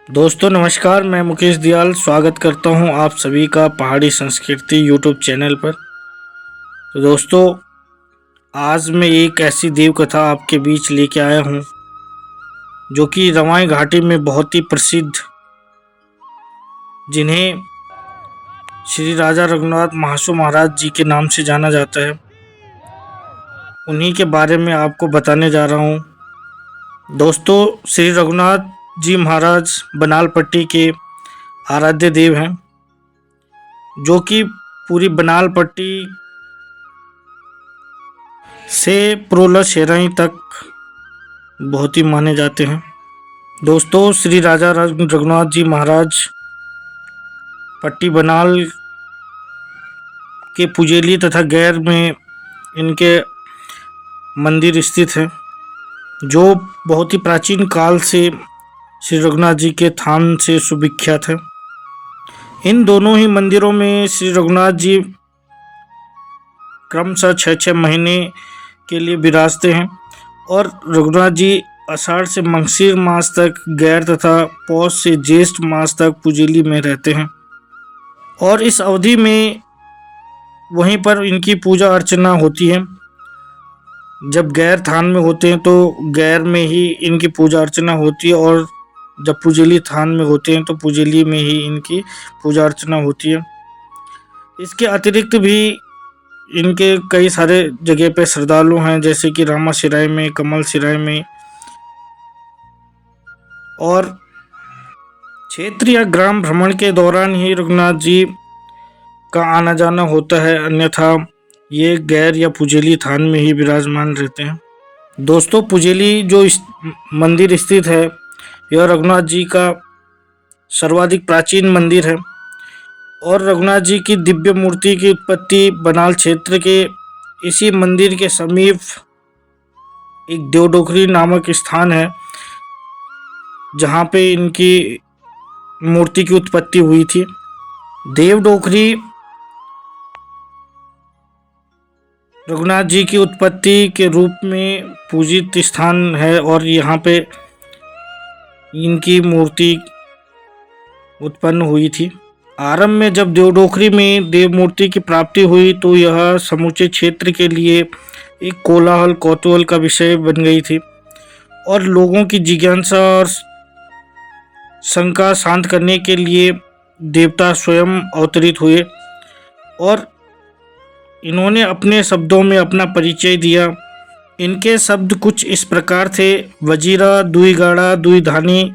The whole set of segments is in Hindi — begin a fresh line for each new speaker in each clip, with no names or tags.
दोस्तों नमस्कार, मैं मुकेश दयाल स्वागत करता हूं आप सभी का पहाड़ी संस्कृति यूट्यूब चैनल पर। तो दोस्तों, आज मैं एक ऐसी देव कथा आपके बीच लेके आया हूं जो कि रवाई घाटी में बहुत ही प्रसिद्ध, जिन्हें श्री राजा रघुनाथ महासो महाराज जी के नाम से जाना जाता है, उन्हीं के बारे में आपको बताने जा रहा हूं। दोस्तों, श्री रघुनाथ जी महाराज बनाल पट्टी के आराध्य देव हैं, जो कि पूरी बनाल पट्टी से प्रोला शेराई तक बहुत ही माने जाते हैं। दोस्तों, श्री राजा रघुनाथ जी महाराज पट्टी बनाल के पुजेली तथा गैर में इनके मंदिर स्थित हैं, जो बहुत ही प्राचीन काल से श्री रघुनाथ जी के थान से सुविख्यात है। इन दोनों ही मंदिरों में श्री रघुनाथ जी क्रमशः 6-6 महीने के लिए विराजते हैं और रघुनाथ जी आषाढ़ से मंगशीर मास तक गैर तथा पौष से ज्येष्ठ मास तक पुजेली में रहते हैं और इस अवधि में वहीं पर इनकी पूजा अर्चना होती है। जब गैर थान में होते हैं तो गैर में ही इनकी पूजा अर्चना होती है और जब पुजेली थान में होते हैं तो पुजेली में ही इनकी पूजा अर्चना होती है। इसके अतिरिक्त भी इनके कई सारे जगह पे श्रद्धालु हैं, जैसे कि रामा सिराय में, कमल सिराय में, और क्षेत्र या ग्राम भ्रमण के दौरान ही रघुनाथ जी का आना जाना होता है, अन्यथा ये गैर या पुजेली थान में ही विराजमान रहते हैं। दोस्तों, पुजेली जो मंदिर स्थित है, यह रघुनाथ जी का सर्वाधिक प्राचीन मंदिर है और रघुनाथ जी की दिव्य मूर्ति की उत्पत्ति बनाल क्षेत्र के इसी मंदिर के समीप एक देवडोखरी नामक स्थान है, जहाँ पे इनकी मूर्ति की उत्पत्ति हुई थी। देवडोखरी रघुनाथ जी की उत्पत्ति के रूप में पूजित स्थान है और यहाँ पे इनकी मूर्ति उत्पन्न हुई थी। आरंभ में जब देवडोखरी में देव मूर्ति की प्राप्ति हुई तो यह समूचे क्षेत्र के लिए एक कोलाहल कौतूहल का विषय बन गई थी और लोगों की जिज्ञासा और शंका शांत करने के लिए देवता स्वयं अवतरित हुए और इन्होंने अपने शब्दों में अपना परिचय दिया। इनके शब्द कुछ इस प्रकार थे: वजीरा दुई गाड़ा दुई धानी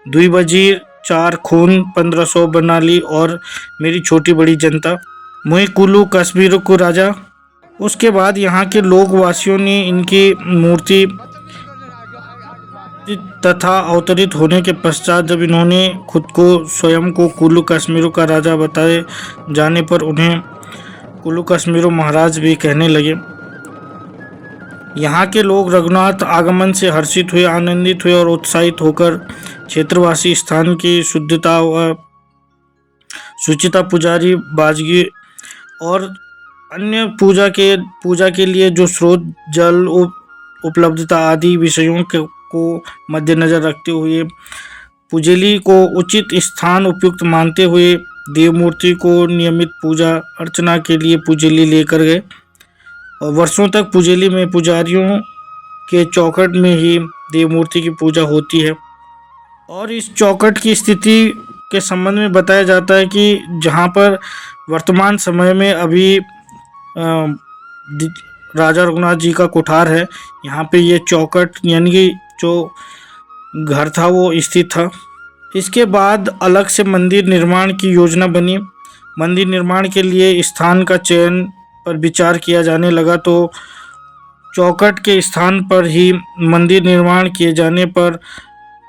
दुई वजीर 4 खून 1500 बनाली और मेरी छोटी बड़ी जनता मुई कुल्लू कश्मीर को राजा। उसके बाद यहाँ के लोग वासियों ने इनकी मूर्ति तथा अवतरित होने के पश्चात जब इन्होंने खुद को स्वयं को कुल्लू कश्मीर का राजा बताए जाने पर उन्हें कुल्लू कश्मीर महाराज भी कहने लगे। यहाँ के लोग रघुनाथ आगमन से हर्षित हुए, आनंदित हुए और उत्साहित होकर क्षेत्रवासी स्थान की शुद्धता व शुचिता, पुजारी बाजगी और अन्य पूजा के लिए जो स्रोत, जल उपलब्धता आदि विषयों को मद्देनजर रखते हुए पुजेली को उचित स्थान उपयुक्त मानते हुए देव मूर्ति को नियमित पूजा अर्चना के लिए पुजेली लेकर गए और वर्षों तक पुजेली में पुजारियों के चौखट में ही देव मूर्ति की पूजा होती है। और इस चौखट की स्थिति के संबंध में बताया जाता है कि जहाँ पर वर्तमान समय में अभी राजा रघुनाथ जी का कुठार है, यहाँ पे ये चौखट यानी कि जो घर था वो स्थित था। इसके बाद अलग से मंदिर निर्माण की योजना बनी। मंदिर निर्माण के लिए स्थान का चयन पर विचार किया जाने लगा तो चौखट के स्थान पर ही मंदिर निर्माण किए जाने पर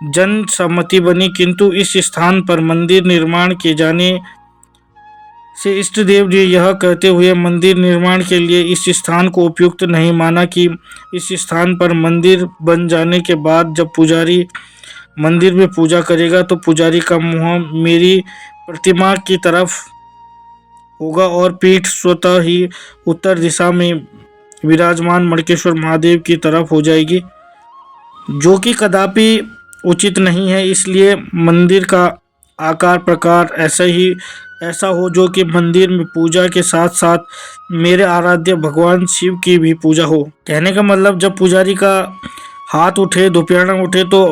जन सहमति बनी, किंतु इस स्थान पर मंदिर निर्माण किए जाने से इष्ट देव ने यह कहते हुए मंदिर निर्माण के लिए इस स्थान को उपयुक्त नहीं माना कि इस स्थान पर मंदिर बन जाने के बाद जब पुजारी मंदिर में पूजा करेगा तो पुजारी का मुंह मेरी प्रतिमा की तरफ होगा और पीठ स्वतः ही उत्तर दिशा में विराजमान मणकेश्वर महादेव की तरफ हो जाएगी, जो कि कदापि उचित नहीं है, इसलिए मंदिर का आकार प्रकार ऐसा हो जो कि मंदिर में पूजा के साथ साथ मेरे आराध्य भगवान शिव की भी पूजा हो। कहने का मतलब जब पुजारी का हाथ उठे, दोपहर उठे तो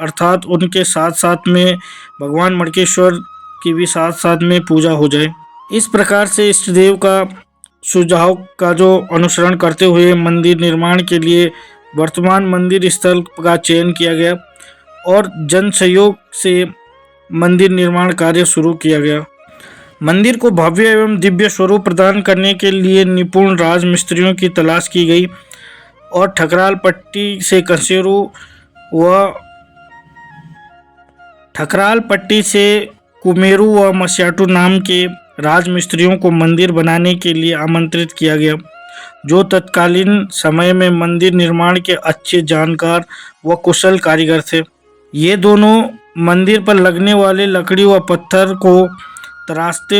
अर्थात उनके साथ साथ में भगवान मणकेश्वर की भी साथ साथ में पूजा हो जाए। इस प्रकार से इष्ट देव का सुझाव का जो अनुसरण करते हुए मंदिर निर्माण के लिए वर्तमान मंदिर स्थल का चयन किया गया और जन सहयोग से मंदिर निर्माण कार्य शुरू किया गया। मंदिर को भव्य एवं दिव्य स्वरूप प्रदान करने के लिए निपुण राजमिस्त्रियों की तलाश की गई और ठकराल पट्टी से कसेरू व ठकराल पट्टी से कुमेरू व मस्याटू नाम के राजमिस्त्रियों को मंदिर बनाने के लिए आमंत्रित किया गया, जो तत्कालीन समय में मंदिर निर्माण के अच्छे जानकार व कुशल कारीगर थे। ये दोनों मंदिर पर लगने वाले लकड़ी व पत्थर को तराशते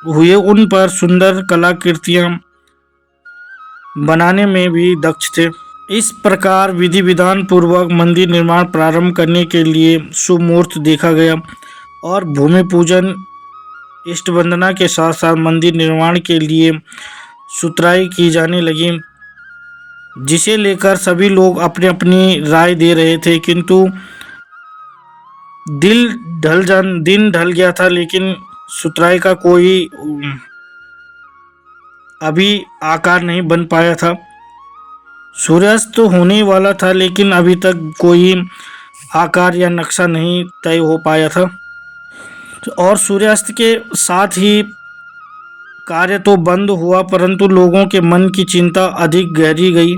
हुए उन पर सुंदर कलाकृतियां बनाने में भी दक्ष थे। इस प्रकार विधि विधान पूर्वक मंदिर निर्माण प्रारंभ करने के लिए शुभ मुहूर्त देखा गया और भूमि पूजन इष्ट वंदना के साथ साथ मंदिर निर्माण के लिए सुतराई की जाने लगी, जिसे लेकर सभी लोग अपनी अपनी राय दे रहे थे। किंतु दिन ढल गया था, लेकिन सुतराई का कोई अभी आकार नहीं बन पाया था। सूर्यास्त तो होने वाला था, लेकिन अभी तक कोई आकार या नक्शा नहीं तय हो पाया था और सूर्यास्त के साथ ही कार्य तो बंद हुआ, परंतु लोगों के मन की चिंता अधिक गहरी गई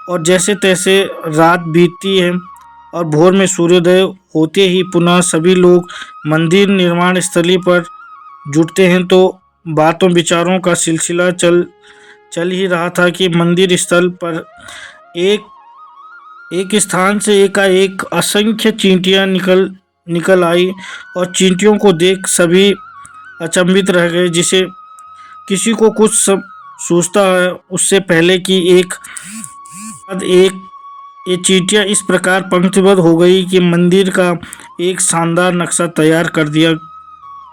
और जैसे तैसे रात बीतती है और भोर में सूर्योदय होते ही पुनः सभी लोग मंदिर निर्माण स्थली पर जुटते हैं, तो बातों विचारों का सिलसिला चल ही रहा था कि मंदिर स्थल पर एक स्थान से एकाएक असंख्य चींटियां निकल आई और चींटियों को देख सभी अचंभित रह गए। जिसे किसी को कुछ सूझता है उससे पहले कि एक ये चींटियां इस प्रकार पंक्तिबद्ध हो गई कि मंदिर का एक शानदार नक्शा तैयार कर दिया।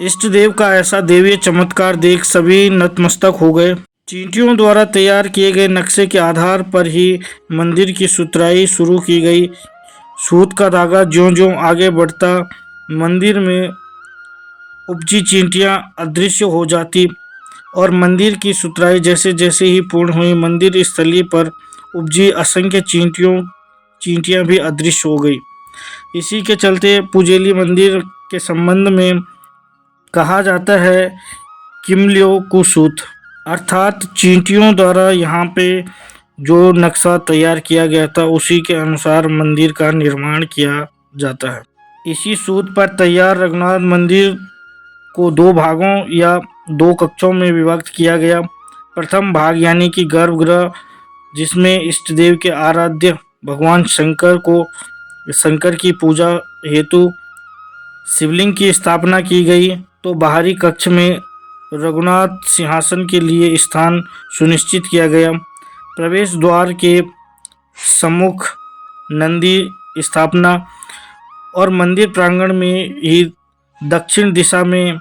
इष्ट देव का ऐसा देवीय चमत्कार देख सभी नतमस्तक हो गए। चींटियों द्वारा तैयार किए गए नक्शे के आधार पर ही मंदिर की सुतराई शुरू की गई। सूत का धागा ज्यों-ज्यों आगे बढ़ता मंदिर में उपजी चींटियां अदृश्य हो जाती और मंदिर की सुतराई जैसे जैसे ही पूर्ण हुई, मंदिर स्थली पर उपजी असंख्य चींटियां भी अदृश्य हो गई। इसी के चलते पुजेली मंदिर के संबंध में कहा जाता है किमल्यो कुसूत, अर्थात चींटियों द्वारा यहाँ पे जो नक्शा तैयार किया गया था उसी के अनुसार मंदिर का निर्माण किया जाता है। इसी सूत पर तैयार रघुनाथ मंदिर को दो भागों या दो कक्षों में विभक्त किया गया। प्रथम भाग यानी कि गर्भगृह, जिसमें इष्ट देव के आराध्य भगवान शंकर की पूजा हेतु शिवलिंग की स्थापना की गई, तो बाहरी कक्ष में रघुनाथ सिंहासन के लिए स्थान सुनिश्चित किया गया। प्रवेश द्वार के सम्मुख नंदी स्थापना और मंदिर प्रांगण में ही दक्षिण दिशा में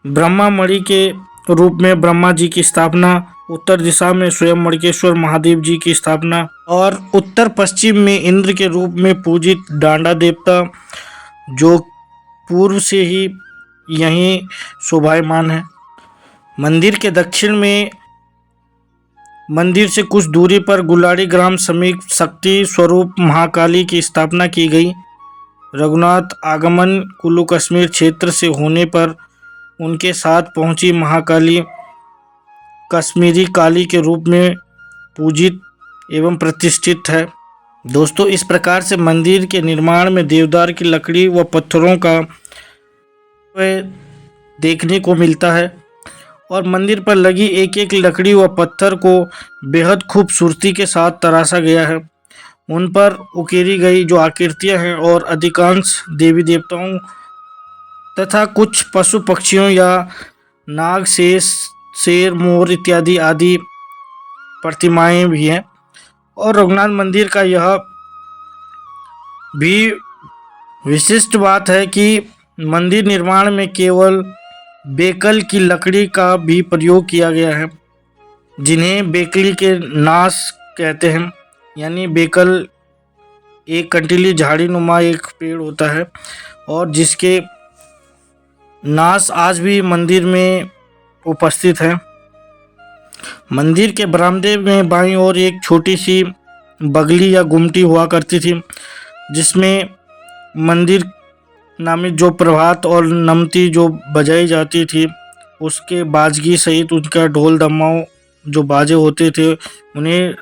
ब्रह्मा मणि के रूप में ब्रह्मा जी की स्थापना, उत्तर दिशा में स्वयं मणकेश्वर महादेव जी की स्थापना और उत्तर पश्चिम में इंद्र के रूप में पूजित डांडा देवता, जो पूर्व से ही यहीं शोभायमान है। मंदिर के दक्षिण में मंदिर से कुछ दूरी पर गुलाड़ी ग्राम समीप शक्ति स्वरूप महाकाली की स्थापना की गई। रघुनाथ आगमन कुल्लू कश्मीर क्षेत्र से होने पर उनके साथ पहुंची महाकाली कश्मीरी काली के रूप में पूजित एवं प्रतिष्ठित है। दोस्तों, इस प्रकार से मंदिर के निर्माण में देवदार की लकड़ी व पत्थरों का देखने को मिलता है और मंदिर पर लगी एक एक लकड़ी व पत्थर को बेहद खूबसूरती के साथ तराशा गया है। उन पर उकेरी गई जो आकृतियां हैं और अधिकांश देवी देवताओं तथा कुछ पशु पक्षियों या नाग, शेष, शेर, मोर इत्यादि आदि प्रतिमाएं भी हैं। और रघुनाथ मंदिर का यह भी विशिष्ट बात है कि मंदिर निर्माण में केवल बेकल की लकड़ी का भी प्रयोग किया गया है, जिन्हें बेकली के नास कहते हैं। यानी बेकल एक कंटीली झाड़ी नुमा एक पेड़ होता है और जिसके नास आज भी मंदिर में उपस्थित है। मंदिर के बरामदे में बाईं ओर एक छोटी सी बगली या गुमटी हुआ करती थी, जिसमें मंदिर नामित जो प्रभात और नमती जो बजाई जाती थी, उसके बाजगी सहित उनका ढोल दमाऊ जो बाजे होते थे उन्हें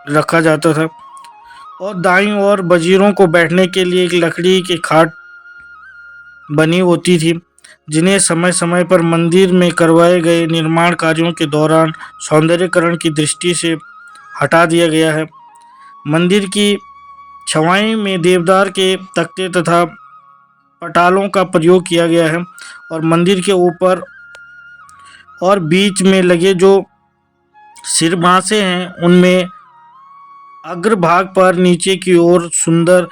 रखा जाता था। और दाईं ओर वजीरों को बैठने के लिए एक लकड़ी की खाट बनी होती थी, जिन्हें समय समय पर मंदिर में करवाए गए निर्माण कार्यों के दौरान सौंदर्यीकरण की दृष्टि से हटा दिया गया है। मंदिर की छवाई में देवदार के तख्ते तथा पटालों का प्रयोग किया गया है और मंदिर के ऊपर और बीच में लगे जो सिरबासे हैं उनमें अग्रभाग पर नीचे की ओर सुंदर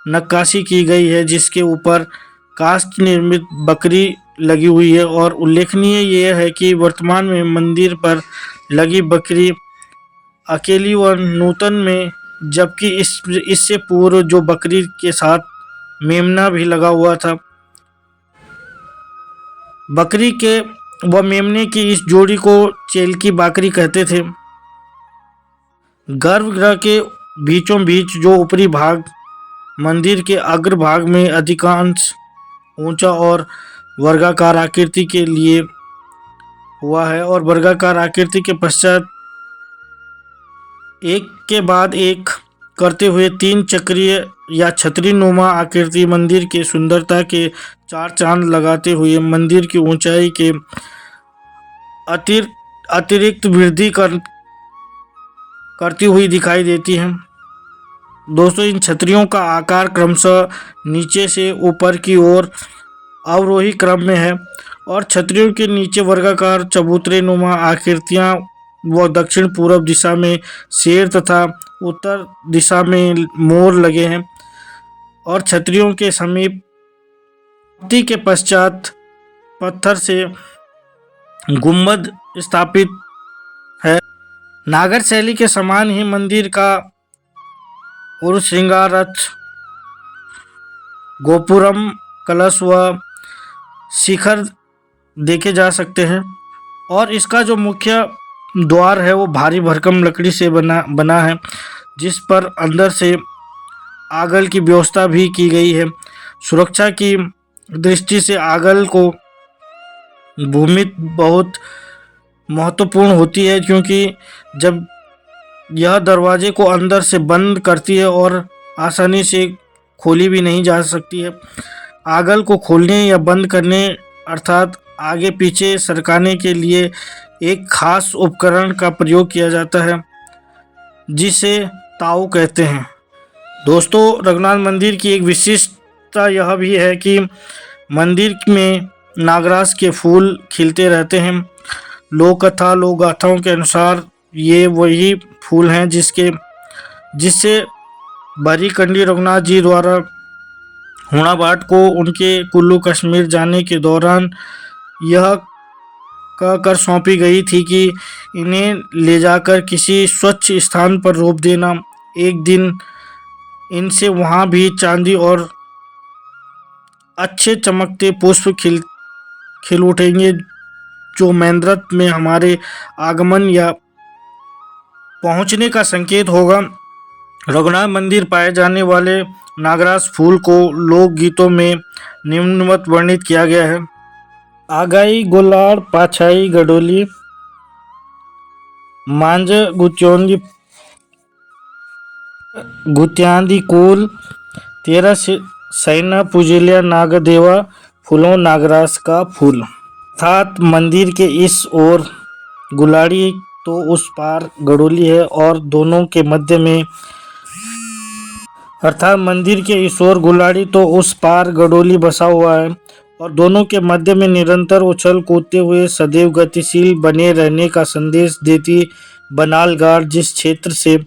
नक्काशी की गई है, जिसके ऊपर काष्ठ निर्मित बकरी लगी हुई है। और उल्लेखनीय यह है कि वर्तमान में मंदिर पर लगी बकरी अकेली व नूतन में, जबकि इससे पूर्व जो बकरी के साथ मेमना भी लगा हुआ था। बकरी के व मेमने की इस जोड़ी को चेलकी बाकरी कहते थे। गर्भगृह के बीचों बीच जो ऊपरी भाग मंदिर के अग्रभाग में अधिकांश ऊंचा और वर्गाकार आकृति के लिए हुआ है और वर्गाकार आकृति के पश्चात एक के बाद एक करते हुए तीन चक्रीय या छतरी नुमा आकृति मंदिर के सुंदरता के चार चांद लगाते हुए मंदिर की ऊंचाई के अतिरिक्त वृद्धि करती हुई दिखाई देती हैं। दोस्तों, इन छतरियों का आकार क्रमशः नीचे से ऊपर की ओर अवरोही क्रम में है और छतरियों के नीचे वर्गाकार चबूतरे नुमा आकृतियां व दक्षिण पूर्व दिशा में शेर तथा उत्तर दिशा में मोर लगे हैं और छतरियों के समीप के पश्चात पत्थर से गुंबद स्थापित है। नागर शैली के समान ही मंदिर का उर्स श्रृंगार रथ, गोपुरम, कलश व शिखर देखे जा सकते हैं और इसका जो मुख्य द्वार है वो भारी भरकम लकड़ी से बना है, जिस पर अंदर से आगल की व्यवस्था भी की गई है। सुरक्षा की दृष्टि से आगल को भूमि बहुत महत्वपूर्ण होती है, क्योंकि जब यह दरवाजे को अंदर से बंद करती है और आसानी से खोली भी नहीं जा सकती है। आगल को खोलने या बंद करने अर्थात आगे पीछे सरकाने के लिए एक खास उपकरण का प्रयोग किया जाता है, जिसे ताऊ कहते हैं। दोस्तों, रघुनाथ मंदिर की एक विशिष्टता यह भी है कि मंदिर में नागराज के फूल खिलते रहते हैं। लोक कथा लोक गाथाओं के अनुसार ये वही फूल हैं जिससे बारीकंडी रघुनाथ जी द्वारा हुणाबाट को उनके कुल्लू कश्मीर जाने के दौरान यह कहकर सौंपी गई थी कि इन्हें ले जाकर किसी स्वच्छ स्थान पर रोप देना। एक दिन इनसे वहाँ भी चांदी और अच्छे चमकते पुष्प खिल उठेंगे, जो मैंद्रत में हमारे आगमन या पहुँचने का संकेत होगा। रघुनाथ मंदिर पाए जाने वाले नागराज फूल को लोक गीतों में निम्नवत वर्णित किया गया है। आगाई गोलाड़ पाछाई गडोली मांझ गुच्योंदी गुत्यांदी कूल तेरा सैना पुजेलिया नागदेवा फूलों नागराज का फूल। अर्थात मंदिर के इस ओर गुलाड़ी तो उस पार गडोली है और दोनों के मध्य में अर्थात मंदिर के इस ओर गुलाड़ी तो उस पार गडोली बसा हुआ है और दोनों के मध्य में निरंतर उछल कूदते हुए सदैव गतिशील बने रहने का संदेश देती बनाल घाट, जिस क्षेत्र से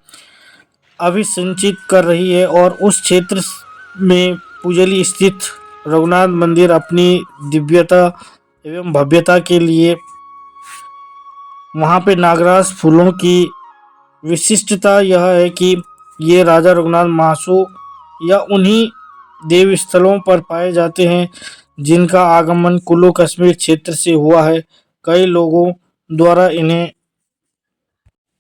अभिसिंचित कर रही है और उस क्षेत्र में पुजली स्थित रघुनाथ मंदिर अपनी दिव्यता एवं भव्यता के लिए वहाँ पे नागराज फूलों की विशिष्टता यह है कि ये राजा रघुनाथ महासू या उन्हीं देव स्थलों पर पाए जाते हैं जिनका आगमन कुल्लू कश्मीर क्षेत्र से हुआ है। कई लोगों द्वारा इन्हें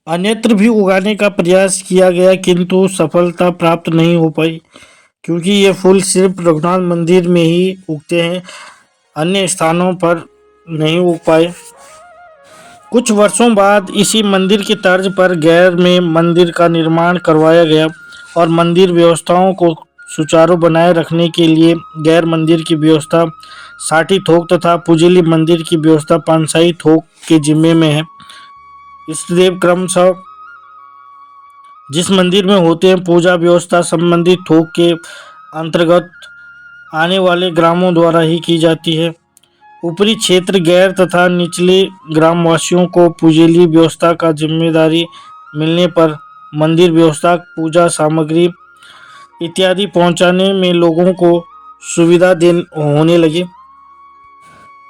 अन्यत्र भी उगाने का प्रयास किया गया किंतु सफलता प्राप्त नहीं हो पाई क्योंकि ये फूल सिर्फ रघुनाथ मंदिर में ही उगते हैं, अन्य स्थानों पर नहीं उग पाए। कुछ वर्षों बाद इसी मंदिर की तर्ज पर गैर में मंदिर का निर्माण करवाया गया और मंदिर व्यवस्थाओं को सुचारू बनाए रखने के लिए गैर मंदिर की व्यवस्था साठी थोक तथा पुजीली मंदिर की व्यवस्था पानसाई थोक के जिम्मे में है। इष्टदेव क्रमशः जिस मंदिर में होते हैं पूजा व्यवस्था संबंधित थोक के अंतर्गत आने वाले ग्रामों द्वारा ही की जाती है। ऊपरी क्षेत्र गैर तथा निचले ग्रामवासियों को पूजली व्यवस्था का जिम्मेदारी मिलने पर मंदिर व्यवस्था पूजा सामग्री इत्यादि पहुंचाने में लोगों को सुविधा होने लगी।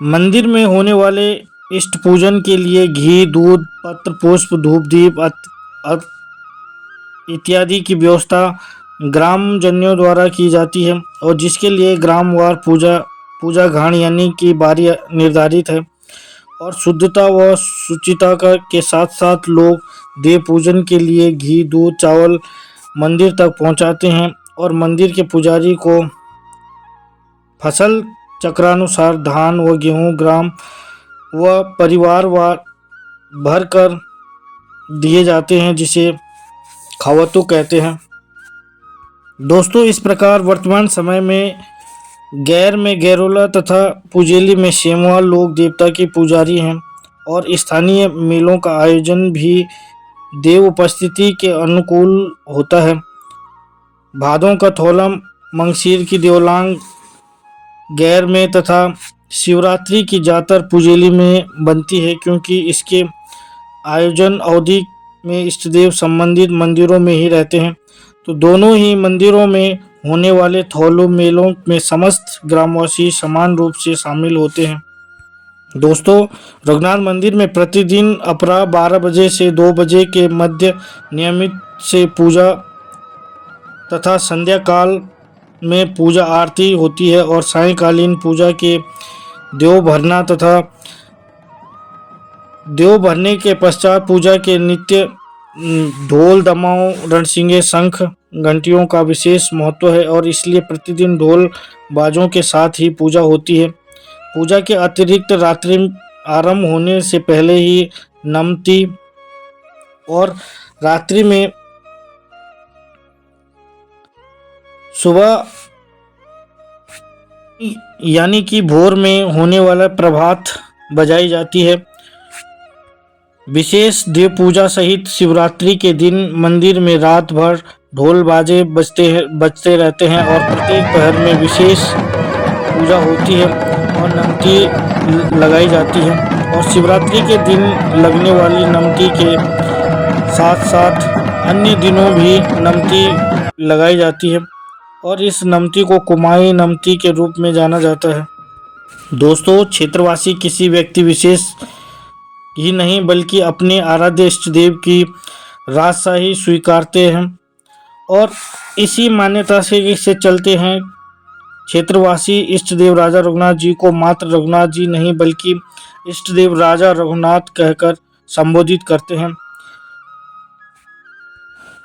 मंदिर में होने वाले इष्ट पूजन के लिए घी दूध पत्र पुष्प धूप दीप इत्यादि की व्यवस्था ग्रामजनों द्वारा की जाती है और जिसके लिए ग्रामवार पूजा घाण यानी कि बारी निर्धारित है और शुद्धता व शुचिता के साथ साथ लोग देव पूजन के लिए घी दूध चावल मंदिर तक पहुंचाते हैं और मंदिर के पुजारी को फसल चक्रानुसार धान व गेहूं ग्राम व परिवार भर कर दिए जाते हैं जिसे खावतु कहते हैं। दोस्तों, इस प्रकार वर्तमान समय में गैर में गैरोला तथा पुजेली में सेमवाल लोग देवता के पुजारी हैं और स्थानीय मेलों का आयोजन भी देव उपस्थिति के अनुकूल होता है। भादों का थोलम मंगसीर की देवलांग गैर में तथा शिवरात्रि की जातर पुजेली में बनती है क्योंकि इसके आयोजन अवधि में इष्टदेव संबंधित मंदिरों में ही रहते हैं। तो दोनों ही मंदिरों में होने वाले थोलू मेलों में समस्त ग्रामवासी समान रूप से शामिल होते हैं। दोस्तों, रघुनाथ मंदिर में प्रतिदिन अपराह 12 बजे से 2 बजे के मध्य नियमित से पूजा तथा संध्या काल में पूजा आरती होती है और सायंकालीन पूजा के देव भरना तथा देव भरने के पश्चात पूजा के नित्य ढोल दमाओं रणसिंगे शंख घंटियों का विशेष महत्व है और इसलिए प्रतिदिन ढोल बाजों के साथ ही पूजा होती है। पूजा के अतिरिक्त रात्रि आरंभ होने से पहले ही नमती और रात्रि में सुबह यानी कि भोर में होने वाला प्रभात बजाई जाती है। विशेष देव पूजा सहित शिवरात्रि के दिन मंदिर में रात भर ढोल बाजे बजते रहते हैं और प्रत्येक पहर में विशेष पूजा होती है और नमती लगाई जाती है और शिवरात्रि के दिन लगने वाली नमती के साथ साथ अन्य दिनों भी नमती लगाई जाती है और इस नमती को कुमाई नमती के रूप में जाना जाता है। दोस्तों, क्षेत्रवासी किसी व्यक्ति विशेष ही नहीं बल्कि अपने आराध्य इष्ट देव की राजशाही स्वीकारते हैं और इसी मान्यता से चलते हैं। क्षेत्रवासी इष्ट देव राजा रघुनाथ जी को मात्र रघुनाथ जी नहीं बल्कि इष्ट देव राजा रघुनाथ कहकर संबोधित करते हैं।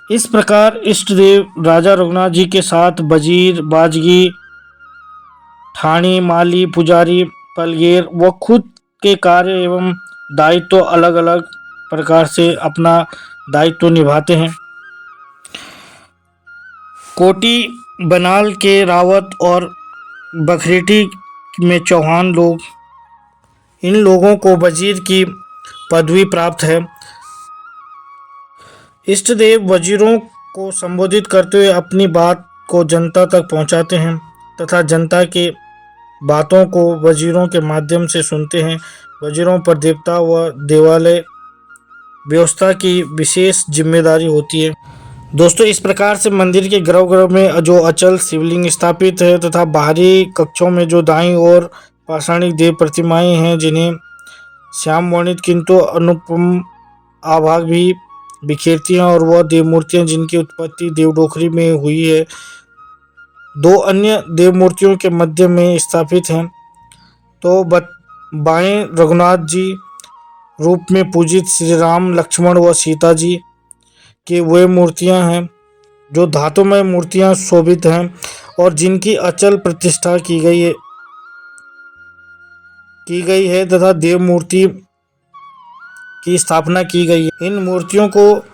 इस प्रकार इष्ट देव राजा रघुनाथ जी के साथ वजीर बाजगी ठाणी माली पुजारी पलगेर व खुद के कार्य एवं दायित्व अलग अलग प्रकार से अपना दायित्व निभाते हैं। कोटी बनाल के रावत और बखरेटी में चौहान लोग, इन लोगों को वजीर की पदवी प्राप्त है। इष्ट देव वजीरों को संबोधित करते हुए अपनी बात को जनता तक पहुंचाते हैं तथा जनता के बातों को वजीरों के माध्यम से सुनते हैं। वजीरों पर देवता व देवालय व्यवस्था की विशेष जिम्मेदारी होती है। दोस्तों इस प्रकार से मंदिर के गर्भगृह में जो अचल शिवलिंग स्थापित है तथा बाहरी कक्षों में जो दाईं ओर पाषाणिक देव प्रतिमाएं हैं जिन्हें श्याम वर्णित किंतु अनुपम आभाग भी बिखेरती हैं, और वह देव मूर्तियां जिनकी उत्पत्ति देवडोखरी में हुई है दो अन्य देव मूर्तियों के मध्य में स्थापित हैं। तो बाएं रघुनाथ जी रूप में पूजित श्री राम लक्ष्मण व सीता जी की वे मूर्तियां हैं जो धातुमय मूर्तियां शोभित हैं और जिनकी अचल प्रतिष्ठा की गई है तथा देव मूर्ति की स्थापना की गई है। इन मूर्तियों को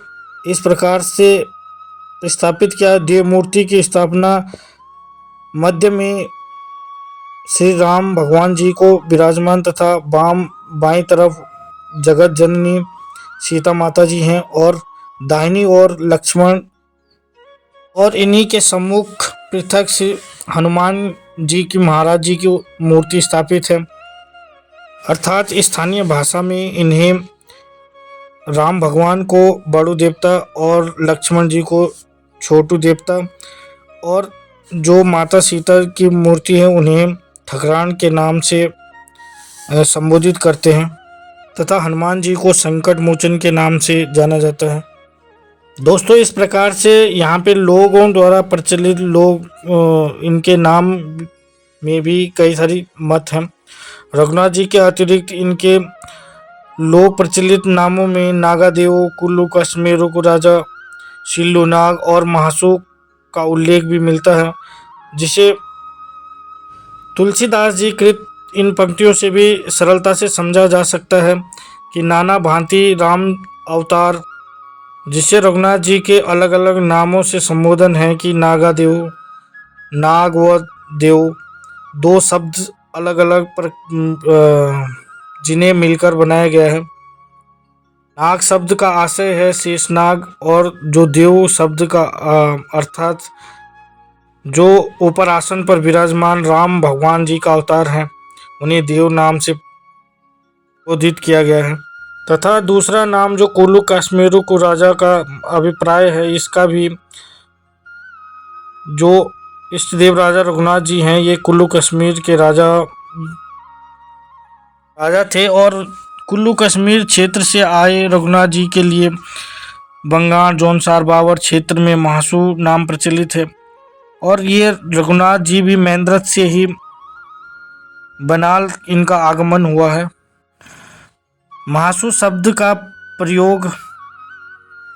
इस प्रकार से स्थापित किया। देव मूर्ति की स्थापना मध्य में श्री राम भगवान जी को विराजमान तथा बाईं तरफ जगत जननी सीता माता जी हैं और दाहिनी ओर लक्ष्मण, और इन्हीं के सम्मुख पृथक श्री हनुमान जी की महाराज जी की मूर्ति स्थापित है। अर्थात स्थानीय भाषा में इन्हें राम भगवान को बड़ू देवता और लक्ष्मण जी को छोटू देवता, और जो माता सीता की मूर्ति है उन्हें ठकरान के नाम से संबोधित करते हैं तथा हनुमान जी को संकट मोचन के नाम से जाना जाता है। दोस्तों इस प्रकार से यहाँ पे लोगों द्वारा प्रचलित इनके नाम में भी कई सारी मत हैं। रघुनाथ जी के अतिरिक्त इनके लोक प्रचलित नामों में नागादेव, कुल्लू कश्मीर राजा, शिल्लू नाग और महासू का उल्लेख भी मिलता है, जिसे तुलसीदास जी कृत इन पंक्तियों से भी सरलता से समझा जा सकता है कि नाना भांति राम अवतार, जिससे रघुनाथ जी के अलग अलग नामों से संबोधन है कि नागादेव, नाग व देव दो शब्द अलग अलग पर जिन्हें मिलकर बनाया गया है। नाग शब्द का आशय है शेषनाग, और जो देव शब्द का अर्थात जो ऊपर आसन पर विराजमान राम भगवान जी का अवतार है उन्हें देव नाम से संबोधित किया गया है। तथा दूसरा नाम जो कुल्लू कश्मीर को राजा का अभिप्राय है, इसका भी जो इष्टदेव राजा रघुनाथ जी हैं ये कुल्लू कश्मीर के राजा थे, और कुल्लू कश्मीर क्षेत्र से आए रघुनाथ जी के लिए बंगाल जौनसार बावर क्षेत्र में महासू नाम प्रचलित है, और ये रघुनाथ जी भी महेंद्रथ से ही बनाल इनका आगमन हुआ है। महासू शब्द का प्रयोग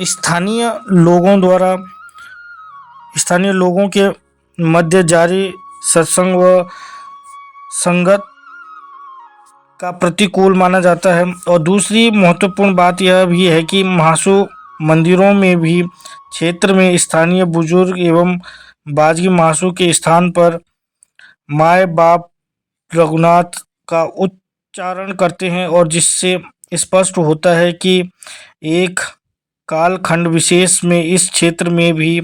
स्थानीय लोगों के मध्य जारी सत्संग व संगत का प्रतिकूल माना जाता है। और दूसरी महत्वपूर्ण बात यह भी है कि महासू मंदिरों में भी क्षेत्र में स्थानीय बुजुर्ग एवं बाजगी महासू के स्थान पर माय बाप रघुनाथ का उच्चारण करते हैं, और जिससे स्पष्ट होता है कि एक कालखंड विशेष में इस क्षेत्र में भी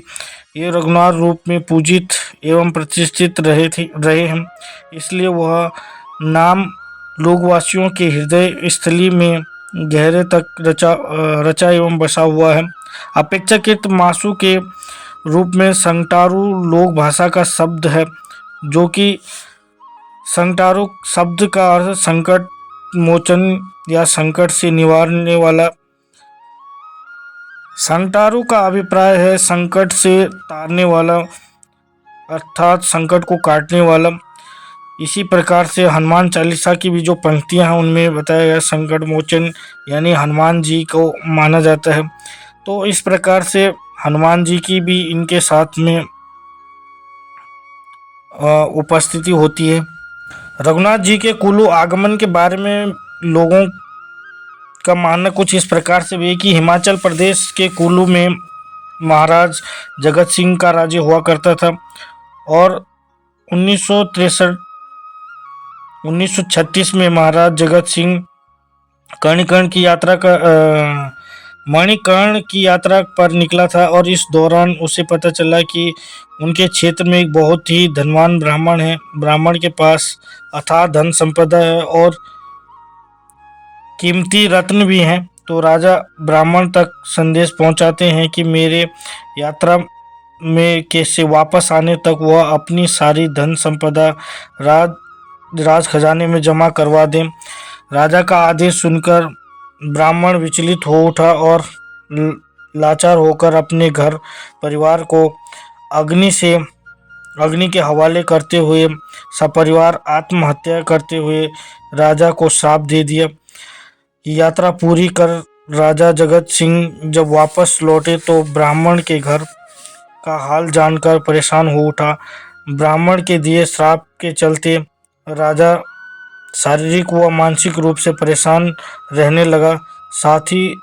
ये रघुनाथ रूप में पूजित एवं प्रतिष्ठित रहे हैं। इसलिए वह नाम लोकवासियों के हृदय स्थली में गहरे तक रचा एवं बसा हुआ है। अपेक्षाकृत मासू के रूप में संगटारू लोक भाषा का शब्द है, जो कि संगटारू शब्द का अर्थ संकट मोचन या संकट से निवारने वाला। संगटारू का अभिप्राय है संकट से तारने वाला, अर्थात संकट को काटने वाला। इसी प्रकार से हनुमान चालीसा की भी जो पंक्तियां हैं उनमें बताया गया संकट मोचन यानी हनुमान जी को माना जाता है। तो इस प्रकार से हनुमान जी की भी इनके साथ में उपस्थिति होती है। रघुनाथ जी के कुल्लू आगमन के बारे में लोगों का मानना कुछ इस प्रकार से भी है कि हिमाचल प्रदेश के कुल्लू में महाराज जगत सिंह का राज्य हुआ करता था, और 1936 में महाराज जगत सिंह मणिकर्ण की यात्रा पर निकला था, और इस दौरान उसे पता चला कि उनके क्षेत्र में एक बहुत ही धनवान ब्राह्मण के पास अथाह धन संपदा है और कीमती रत्न भी हैं। तो राजा ब्राह्मण तक संदेश पहुंचाते हैं कि मेरे यात्रा में कैसे वापस आने तक वह अपनी सारी धन संपदा राज खजाने में जमा करवा दें। राजा का आदेश सुनकर ब्राह्मण विचलित हो उठा और लाचार होकर अपने घर परिवार को अग्नि के हवाले करते हुए सपरिवार आत्महत्या करते हुए राजा को श्राप दे दिया। यात्रा पूरी कर राजा जगत सिंह जब वापस लौटे तो ब्राह्मण के घर का हाल जानकर परेशान हो उठा। ब्राह्मण के दिए श्राप के चलते राजा शारीरिक व मानसिक रूप से परेशान रहने लगा, साथ ही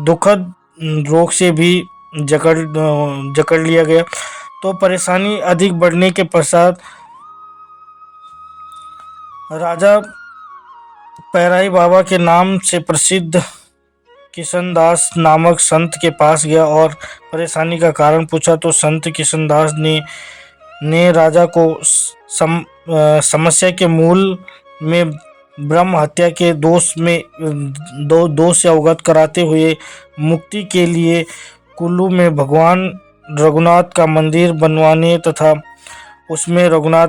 दुखद रोग से भी जकड़ लिया गया। तो परेशानी अधिक बढ़ने के पश्चात राजा पैराई बाबा के नाम से प्रसिद्ध किशनदास नामक संत के पास गया और परेशानी का कारण पूछा। तो संत किशनदास ने राजा को समस्या के मूल में ब्रह्म हत्या के दोष से अवगत कराते हुए मुक्ति के लिए कुल्लू में भगवान रघुनाथ का मंदिर बनवाने तथा उसमें रघुनाथ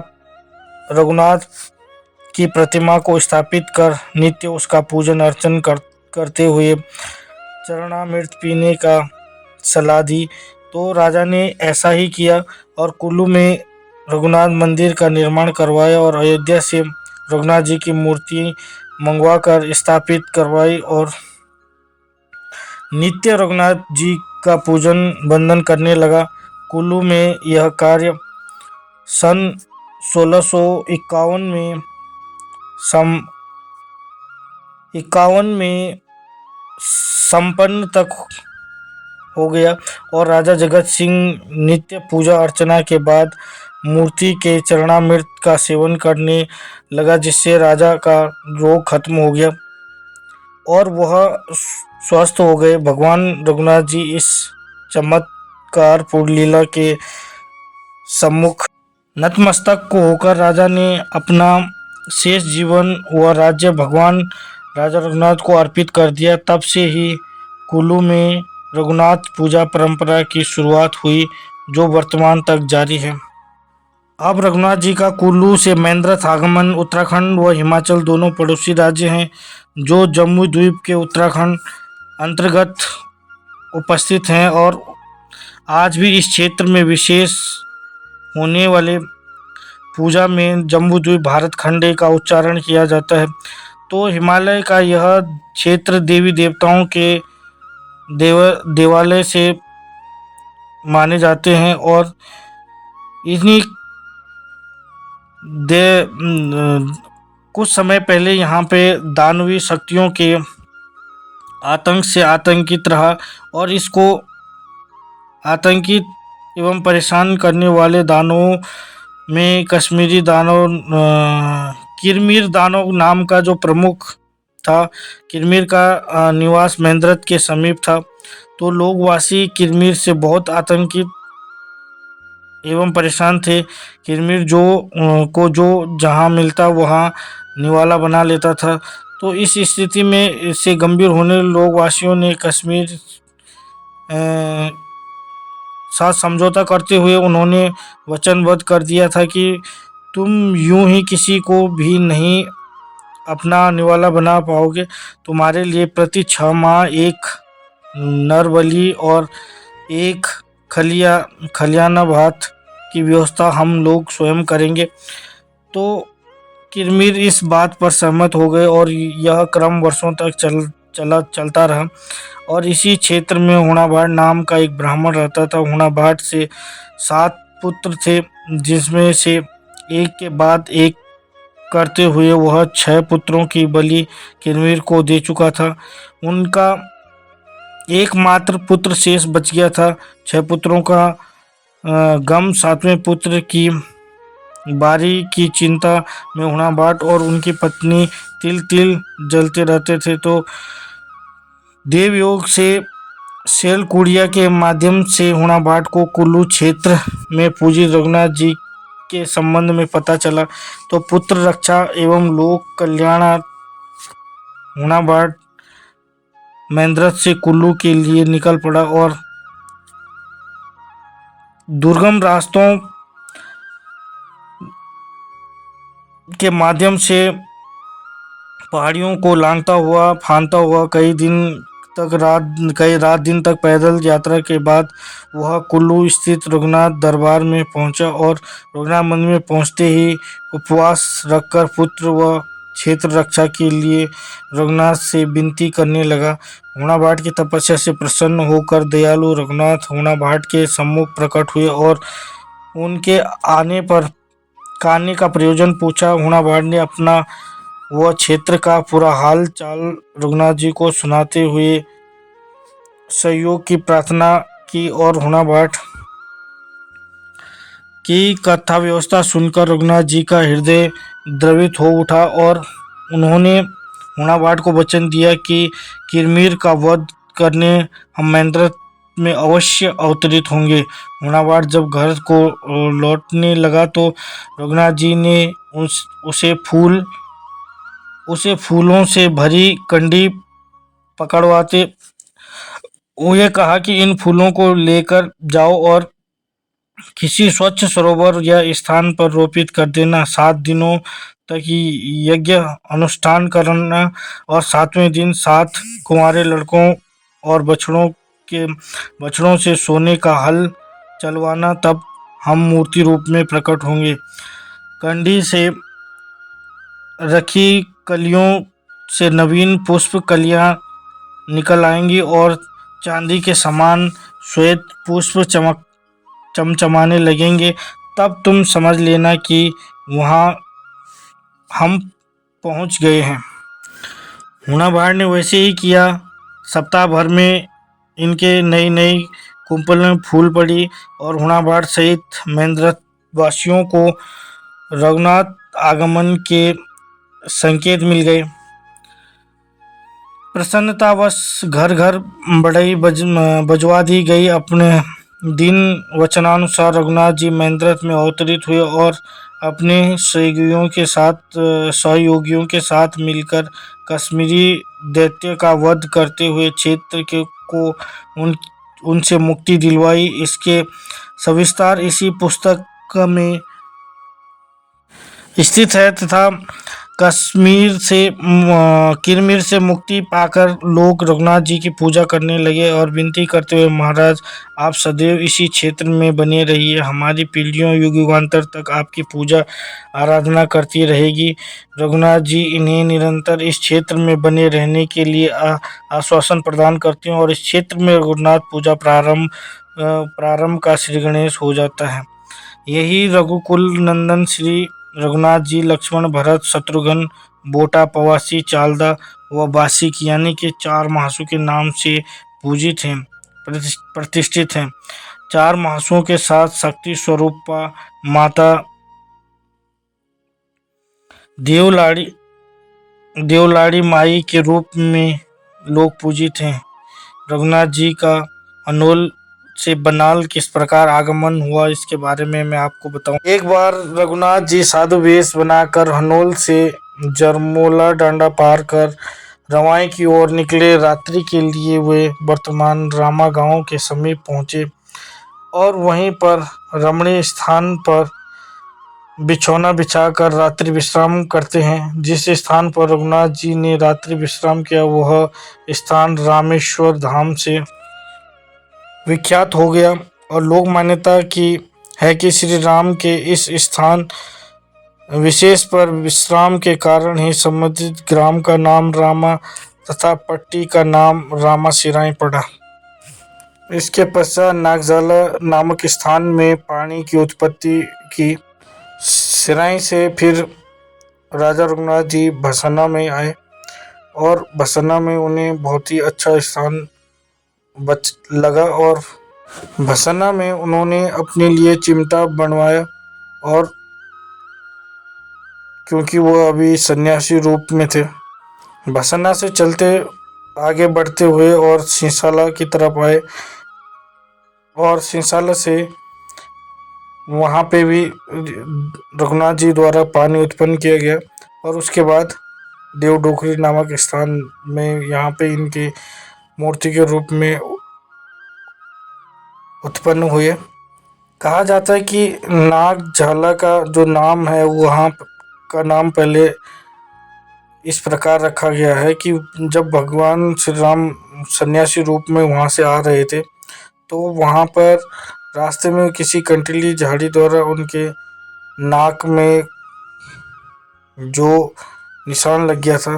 की प्रतिमा को स्थापित कर नित्य उसका पूजन अर्चन करते हुए चरणामृत पीने का सलाह दी। तो राजा ने ऐसा ही किया और कुल्लू में रघुनाथ मंदिर का निर्माण करवाया और अयोध्या से रघुनाथ जी की मूर्ति मंगवाकर स्थापित करवाई और नित्य रघुनाथ जी का पूजन वंदन करने लगा। कुल्लू में यह कार्य सन 1651 में संपन्न तक हो गया और राजा जगत सिंह नित्य पूजा अर्चना के बाद मूर्ति के चरणामृत का सेवन करने लगा, जिससे राजा का रोग खत्म हो गया और वह स्वस्थ हो गए। भगवान रघुनाथ जी इस चमत्कारपूर्ण लीला के सम्मुख नतमस्तक को होकर राजा ने अपना शेष जीवन व राज्य भगवान राजा रघुनाथ को अर्पित कर दिया। तब से ही कुल्लू में रघुनाथ पूजा परंपरा की शुरुआत हुई, जो वर्तमान तक जारी है। अब रघुनाथ जी का कुल्लू से मेंद्रथ आगमन उत्तराखंड व हिमाचल दोनों पड़ोसी राज्य हैं, जो जम्मू द्वीप के उत्तराखंड अंतर्गत उपस्थित हैं और आज भी इस क्षेत्र में विशेष होने वाले पूजा में जम्बू द्वीप भारत खंडे का उच्चारण किया जाता है। तो हिमालय का यह क्षेत्र देवी देवताओं के देवालय से माने जाते हैं और इन्हीं कुछ समय पहले यहाँ पे दानवी शक्तियों के आतंक से आतंकित रहा और इसको आतंकित एवं परेशान करने वाले दानवों में कश्मीरी दानव किरमीर दानव नाम का जो प्रमुख था। किरमीर का निवास मेंद्रथ के समीप था। तो लोगवासी किरमीर से बहुत आतंकित एवं परेशान थे। किरमीर जो जहाँ मिलता वहाँ निवाला बना लेता था। तो इस स्थिति में इससे गंभीर होने लोगवासियों ने कश्मीर साथ समझौता करते हुए उन्होंने वचनबद्ध कर दिया था कि तुम यूं ही किसी को भी नहीं अपना निवाला बना पाओगे। तुम्हारे लिए प्रति 6 माह एक नर बलि और एक खलियाना भात की व्यवस्था हम लोग स्वयं करेंगे। तो किरमीर इस बात पर सहमत हो गए और यह क्रम वर्षों तक चलता रहा। और इसी क्षेत्र में हुणाभाट नाम का एक ब्राह्मण रहता था। हुणाभाट से 7 पुत्र थे, जिसमें से एक के बाद एक करते हुए वह 6 पुत्रों की बलि किरमीर को दे चुका था। उनका एकमात्र पुत्र शेष बच गया था। 6 पुत्रों का गम 7वें पुत्र की बारी की चिंता में हुणाभाट और उनकी पत्नी तिल तिल जलते रहते थे। तो देवयोग से शैलकुड़िया के माध्यम से हुणाभाट को कुल्लू क्षेत्र में पूजित रघुनाथ जी के संबंध में पता चला। तो पुत्र रक्षा एवं लोक कल्याणार्थ हुणाभाट मेंद्रथ से कुल्लू के लिए निकल पड़ा और दुर्गम रास्तों के माध्यम से पहाड़ियों को लांघता हुआ फांदता हुआ कई रात दिन तक पैदल यात्रा के बाद वह कुल्लू स्थित रघुनाथ दरबार में पहुंचा और रघुनाथ मंदिर में पहुंचते ही उपवास रखकर पुत्र व क्षेत्र रक्षा के लिए रघुनाथ से विनती करने लगा। हुणाभाट की तपस्या से प्रसन्न होकर दयालु रघुनाथ हुणाभाट के सम्मुख प्रकट हुए और उनके आने पर कहानी का प्रयोजन पूछा। हुणाभाट ने अपना वह क्षेत्र का पूरा हाल चाल रघुनाथ जी को सुनाते हुए सहयोग की प्रार्थना की और हुणाभाट की कथा व्यवस्था सुनकर रघुनाथ जी का हृदय द्रवित हो उठा और उन्होंने हुणाभाट को वचन दिया कि किरमीर का वध करने हम मेंद्रथ में अवश्य अवतरित होंगे। हुणाभाट जब घर को लौटने लगा तो रघुनाथ जी ने उसे फूलों से भरी कंडी पकड़वाते हुए कहा कि इन फूलों को लेकर जाओ और किसी स्वच्छ सरोवर या स्थान पर रोपित कर देना। 7 दिनों तक यज्ञ अनुष्ठान करना और 7वें दिन 7 कुंवारे लड़कों और बछड़ों से सोने का हल चलवाना, तब हम मूर्ति रूप में प्रकट होंगे। कंडी से रखी कलियों से नवीन पुष्प कलियां निकल आएंगी और चांदी के समान श्वेत पुष्प चमचमाने लगेंगे। तब तुम समझ लेना कि वहाँ हम पहुँच गए हैं। हुणाभाट ने वैसे ही किया। सप्ताह भर में इनके नई नई कुंपल में फूल पड़ी और हुणाभाट सहित मेंद्रथ वासियों को रघुनाथ आगमन के संकेत मिल गए। प्रसन्नतावश घर घर बढ़ई बजवा दी गई। अपने दिन वचनानुसार रघुनाथ जी मेंद्रथ में अवतरित हुए और अपने सहयोगियों के साथ मिलकर कश्मीरी दैत्य का वध करते हुए क्षेत्र को उनसे मुक्ति दिलवाई। इसके सविस्तार इसी पुस्तक में स्थित है तथा किरमीर से मुक्ति पाकर लोग रघुनाथ जी की पूजा करने लगे और विनती करते हुए, महाराज आप सदैव इसी क्षेत्र में बने रहिए, हमारी पीढ़ियों युगांतर तक आपकी पूजा आराधना करती रहेगी। रघुनाथ जी इन्हें निरंतर इस क्षेत्र में बने रहने के लिए आश्वासन प्रदान करते हैं और इस क्षेत्र में रघुनाथ पूजा प्रारंभ का श्री गणेश हो जाता है। यही रघुकुल नंदन श्री रघुनाथ जी लक्ष्मण भरत शत्रुघ्न बोटा पवासी चालदा व बासिक यानी कि 4 महासुओं के नाम से पूजित हैं, प्रतिष्ठित हैं। 4 महासुओं के साथ शक्ति स्वरूपा माता देवलाड़ी माई के रूप में लोग पूजित हैं। रघुनाथ जी का अनोल से बनाल किस प्रकार आगमन हुआ इसके बारे में मैं आपको बताऊं। एक बार रघुनाथ जी साधु वेश बनाकर हनोल से जरमोला डांडा पार कर रवाई की ओर निकले। रात्रि के लिए वे वर्तमान रामा गांव के समीप पहुंचे और वहीं पर रमणीय स्थान पर बिछौना बिछाकर रात्रि विश्राम करते हैं। जिस स्थान पर रघुनाथ जी ने रात्रि विश्राम किया वह स्थान रामेश्वर धाम से विख्यात हो गया और लोक मान्यता की है कि श्री राम के इस स्थान विशेष पर विश्राम के कारण ही संबंधित ग्राम का नाम रामा तथा पट्टी का नाम रामा सिराई पड़ा। इसके पश्चात नागजाला नामक स्थान में पानी की उत्पत्ति की। सिराई से फिर राजा रघुनाथ जी भसना में आए और भसना में उन्हें बहुत ही अच्छा स्थान लगा और भसना में उन्होंने अपने लिए चिमटा बनवाया और क्योंकि वो अभी सन्यासी रूप में थे। भसना से चलते आगे बढ़ते हुए और सिंसाला की तरफ आए और सिंसाला से वहाँ पे भी रघुनाथ जी द्वारा पानी उत्पन्न किया गया और उसके बाद देवडोकरी नामक स्थान में यहाँ पे इनके मूर्ति के रूप में उत्पन्न हुए। कहा जाता है कि नागझाला का जो नाम है वहाँ का नाम पहले इस प्रकार रखा गया है कि जब भगवान श्री राम सन्यासी रूप में वहाँ से आ रहे थे तो वहाँ पर रास्ते में किसी कंटीली झाड़ी द्वारा उनके नाक में जो निशान लग गया था,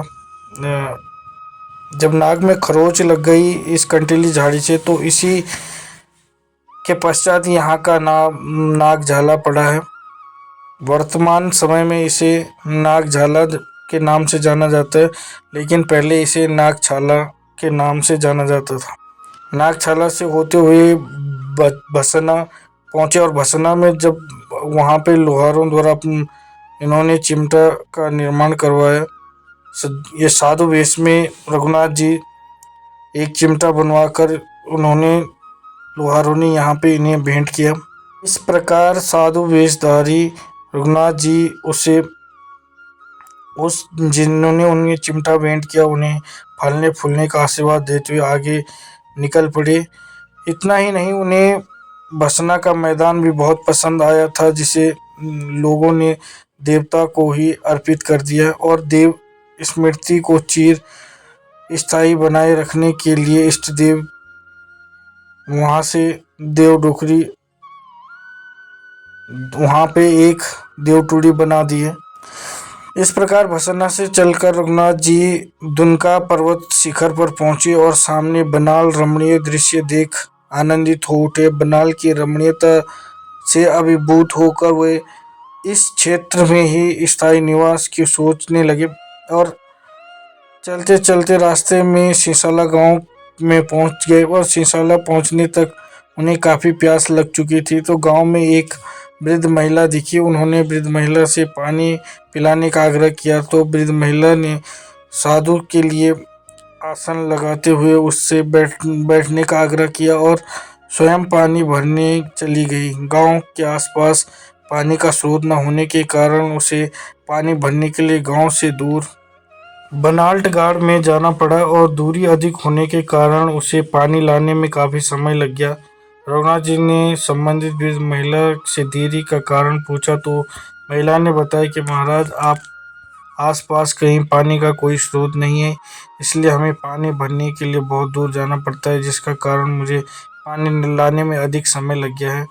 जब नाक में खरोच लग गई इस कंटीली झाड़ी से, तो इसी के पश्चात यहाँ का नाम नागझाला पड़ा है। वर्तमान समय में इसे नागझाला के नाम से जाना जाता है, लेकिन पहले इसे नागछाला के नाम से जाना जाता था। नागछाला से होते हुए भसना पहुँचे और भसना में जब वहाँ पे लोहारों द्वारा इन्होंने चिमटा का निर्माण करवाया। ये साधु वेश में रघुनाथ जी एक चिमटा बनवाकर उन्होंने लोहारों ने यहाँ पे इन्हें भेंट किया। इस प्रकार साधु वेशधारी रघुनाथ जी जिन्होंने उन्हें चिमटा भेंट किया उन्हें फलने फूलने का आशीर्वाद देते हुए आगे निकल पड़े। इतना ही नहीं, उन्हें बसना का मैदान भी बहुत पसंद आया था, जिसे लोगों ने देवता को ही अर्पित कर दिया और देव स्मृति को चिर स्थायी बनाए रखने के लिए इष्ट देव वहाँ से देवडोकरी वहाँ पे एक देवटूड़ी बना दिए। इस प्रकार भसना से चलकर रघुनाथ जी दुनका पर्वत शिखर पर पहुंचे और सामने बनाल रमणीय दृश्य देख आनंदित हो उठे। बनाल की रमणीयता से अभिभूत होकर वे इस क्षेत्र में ही स्थायी निवास की सोचने लगे और चलते चलते रास्ते में सीसाला गांव में पहुंच गए और सीसाला पहुंचने तक उन्हें काफ़ी प्यास लग चुकी थी। तो गांव में एक वृद्ध महिला दिखी। उन्होंने वृद्ध महिला से पानी पिलाने का आग्रह किया तो वृद्ध महिला ने साधु के लिए आसन लगाते हुए उससे बैठने का आग्रह किया और स्वयं पानी भरने चली गई। गांव के आसपास पानी का स्रोत न होने के कारण उसे पानी भरने के लिए गांव से दूर बनाल्टगाड़ में जाना पड़ा और दूरी अधिक होने के कारण उसे पानी लाने में काफ़ी समय लग गया। रघुनाथ जी ने संबंधित वृद्ध महिला से देरी का कारण पूछा तो महिला ने बताया कि महाराज, आप आसपास कहीं पानी का कोई स्रोत नहीं है, इसलिए हमें पानी भरने के लिए बहुत दूर जाना पड़ता है, जिसका कारण मुझे पानी लाने में अधिक समय लग गया है।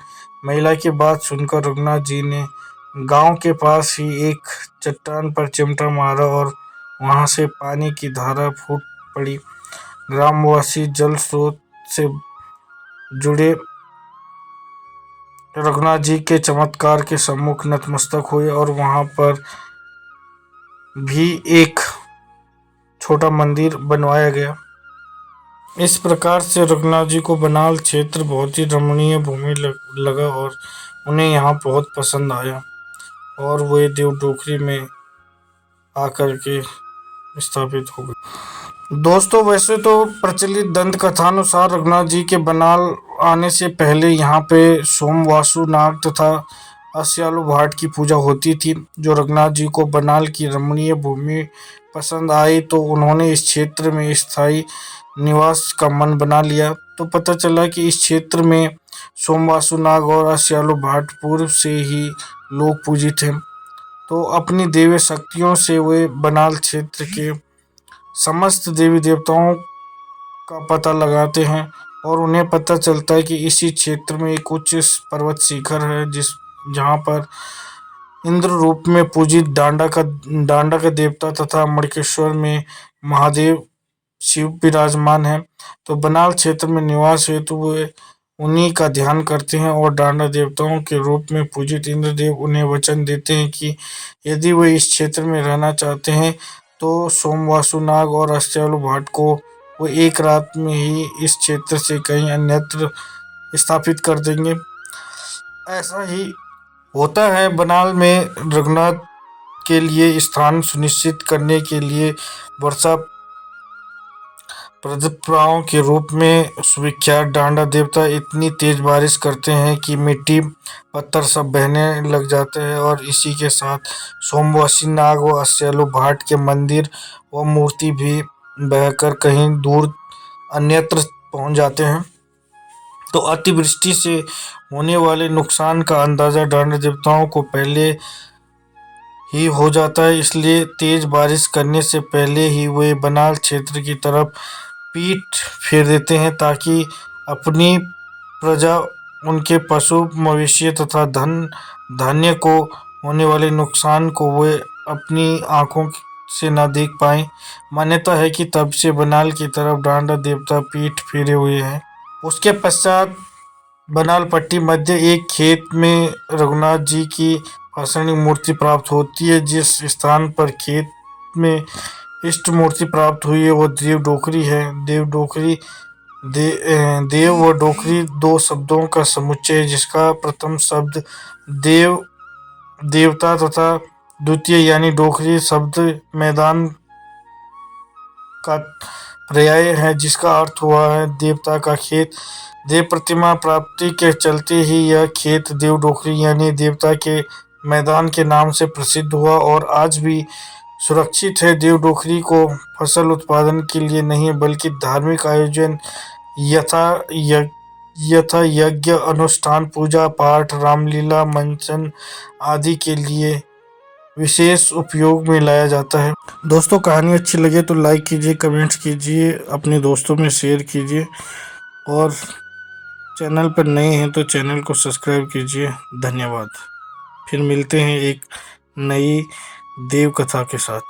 महिला की बात सुनकर रघुनाथ जी ने गांव के पास ही एक चट्टान पर चिमटा मारा और वहां से पानी की धारा फूट पड़ी। ग्रामवासी जल स्रोत से जुड़े रघुनाथ जी के चमत्कार के सम्मुख नतमस्तक हुए और वहां पर भी एक छोटा मंदिर बनवाया गया। इस प्रकार से रघुनाथ जी को बनाल क्षेत्र बहुत ही रमणीय भूमि लगा और उन्हें यहाँ बहुत पसंद आया और वे देवडोकरी में आकर के स्थापित हो गए। दोस्तों, वैसे तो प्रचलित दंत कथानुसार रघुनाथ जी के बनाल आने से पहले यहाँ पे सोमवासु नाग तथा अस्यालु भाट की पूजा होती थी। जो रघुनाथ जी को बनाल की रमणीय भूमि पसंद आई तो उन्होंने इस क्षेत्र में स्थायी निवास का मन बना लिया। तो पता चला कि इस क्षेत्र में सोमवासु नाग और अस्यालु भाट पूर्व से ही लोग पूजित हैं। तो अपनी देवी शक्तियों से वे बनाल क्षेत्र के समस्त देवी देवताओं का पता लगाते हैं और उन्हें पता चलता है कि इसी क्षेत्र में एक उच्च पर्वत शिखर है जहाँ पर इंद्र रूप में पूजित डांडा का देवता तथा मणकेश्वर में महादेव शिव विराजमान है। तो बनाल क्षेत्र में निवास हेतु वे उन्हीं का ध्यान करते हैं और डांडा देवताओं के रूप में पूजित इंद्रदेव उन्हें वचन देते हैं कि यदि वे इस क्षेत्र में रहना चाहते हैं तो सोमवासु नाग और अस्यालु भाट को वो एक रात में ही इस क्षेत्र से कहीं अन्यत्र स्थापित कर देंगे। ऐसा ही होता है। बनाल में रघुनाथ के लिए स्थान सुनिश्चित करने के लिए वर्षा प्रदीप्ताओं के रूप में सुविख्यात डांडा देवता इतनी तेज बारिश करते हैं कि मिट्टी पत्थर सब बहने लग जाते हैं और इसी के साथ सोमवासी नाग व अस्यालु भाट के मंदिर व मूर्ति भी बहकर कहीं दूर अन्यत्र पहुंच जाते हैं। तो अतिवृष्टि से होने वाले नुकसान का अंदाजा दानव देवताओं को पहले ही हो जाता है, इसलिए तेज बारिश करने से पहले ही वे बनाल क्षेत्र की तरफ पीठ फेर देते हैं ताकि अपनी प्रजा, उनके पशु मवेशी तथा धन धान्य को होने वाले नुकसान को वे अपनी आंखों से न देख पाए। मान्यता है कि तब से बनाल की तरफ दानव देवता पीठ फेरे हुए हैं। उसके पश्चात बनाल पट्टी मध्य एक खेत में रघुनाथ जी की पाषाणी मूर्ति प्राप्त होती है। जिस स्थान पर खेत में इष्ट मूर्ति प्राप्त हुई है वो देव डोकरी है। देव व डोकरी दो शब्दों का समुच्चय है, जिसका प्रथम शब्द देव देवता तथा द्वितीय यानी डोकरी शब्द मैदान का पर्याय है, जिसका अर्थ हुआ है देवता का खेत। देव प्रतिमा प्राप्ति के चलते ही यह खेत देव डोकरी यानी देवता के मैदान के नाम से प्रसिद्ध हुआ और आज भी सुरक्षित है। देव डोकरी को फसल उत्पादन के लिए नहीं बल्कि धार्मिक आयोजन यथा यज्ञ अनुष्ठान, पूजा पाठ, रामलीला मंचन आदि के लिए विशेष उपयोग में लाया जाता है। दोस्तों, कहानी अच्छी लगे तो लाइक कीजिए, कमेंट्स कीजिए, अपने दोस्तों में शेयर कीजिए और चैनल पर नए हैं तो चैनल को सब्सक्राइब कीजिए। धन्यवाद। फिर मिलते हैं एक नई देव कथा के साथ।